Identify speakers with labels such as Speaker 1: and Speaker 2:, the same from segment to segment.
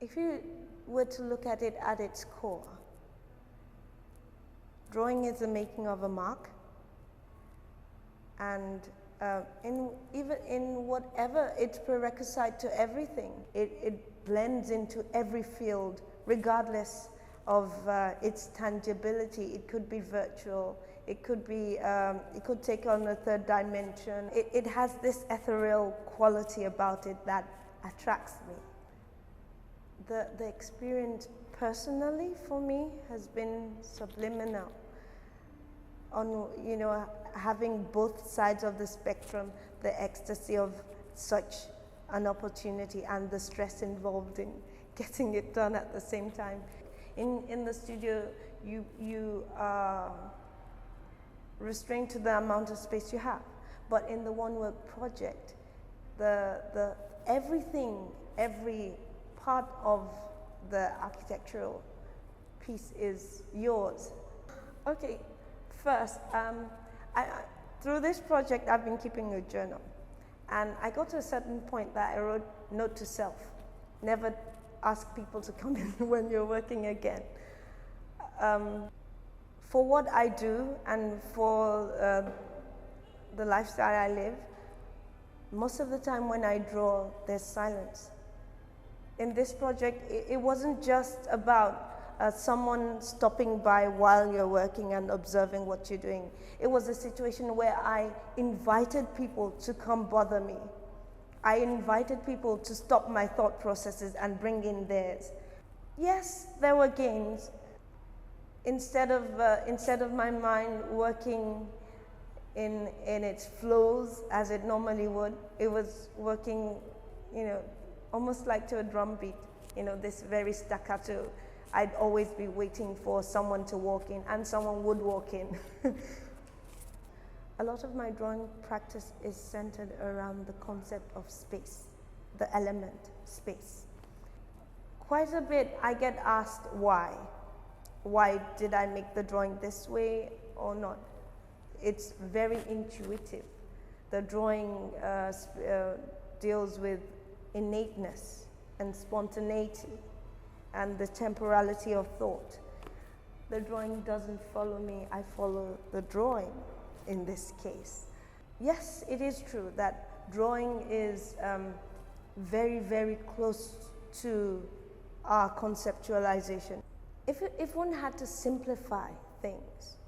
Speaker 1: If you were to look at it at its core, drawing is the making of a mark, and even in whatever its prerequisite to everything, it blends into every field, regardless of its tangibility. It could be virtual, it could be, it could take on a third dimension. It has this ethereal quality about it that attracts me. The experience personally for me has been subliminal. On, you know, having both sides of the spectrum, the ecstasy of such an opportunity and the stress involved in getting it done at the same time. In the studio, you are restrained to the amount of space you have, but in the one work project, every part of the architectural piece is yours. Okay. First, through this project, I've been keeping a journal, and I got to a certain point that I wrote note to self: never ask people to come in when you're working again. For what I do and for the lifestyle I live, most of the time when I draw, there's silence. In this project, it wasn't just about someone stopping by while you're working and observing what you're doing. It was a situation where I invited people to come bother me. I invited people to stop my thought processes and bring in theirs. Yes, there were gains. Instead of my mind working in its flows as it normally would, it was working, you know, almost like to a drum beat, you know, this very staccato. I'd always be waiting for someone to walk in, and someone would walk in. A lot of my drawing practice is centered around the concept of space, the element space. Quite a bit I get asked why. Why did I make the drawing this way or not? It's very intuitive. The drawing deals with innateness and spontaneity and the temporality of thought. The drawing doesn't follow me, I follow the drawing in this case. Yes, it is true that drawing is very, very close to our conceptualization. If one had to simplify things,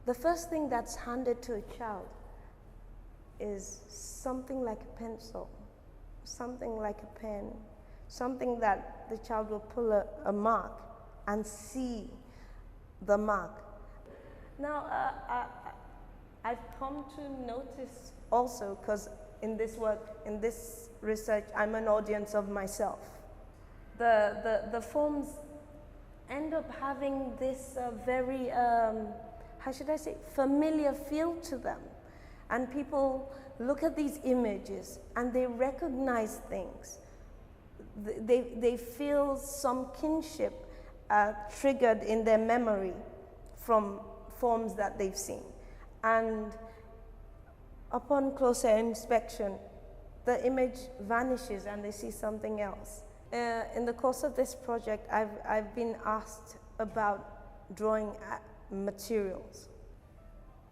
Speaker 1: the first thing that's handed to a child is something like a pencil, something like a pen, something that the child will pull a mark and see the mark. Now, I've come to notice also, because in this work, in this research, I'm an audience of myself. The forms end up having this very, how should I say, familiar feel to them. And people look at these images and they recognize things. They feel some kinship triggered in their memory from forms that they've seen. And upon closer inspection, the image vanishes and they see something else. In the course of this project, I've been asked about drawing materials.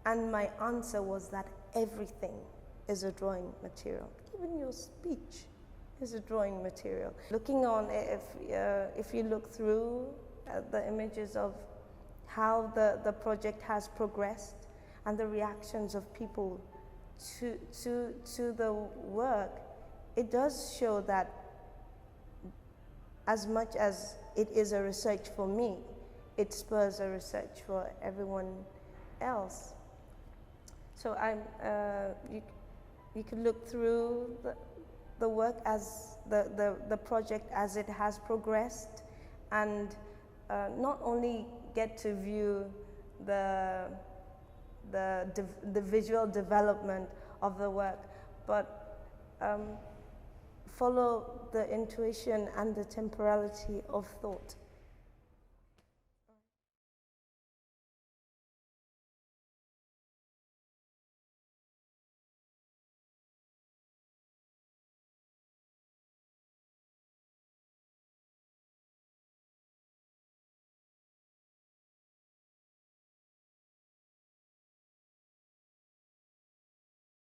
Speaker 1: And my answer was that everything is a drawing material. Even your speech is a drawing material. Looking on, if you look through the images of how the project has progressed and the reactions of people to the work, it does show that as much as it is a research for me, it spurs a research for everyone else. So you could look through the work as the project as it has progressed, and not only get to view the visual development of the work, but follow the intuition and the temporality of thought.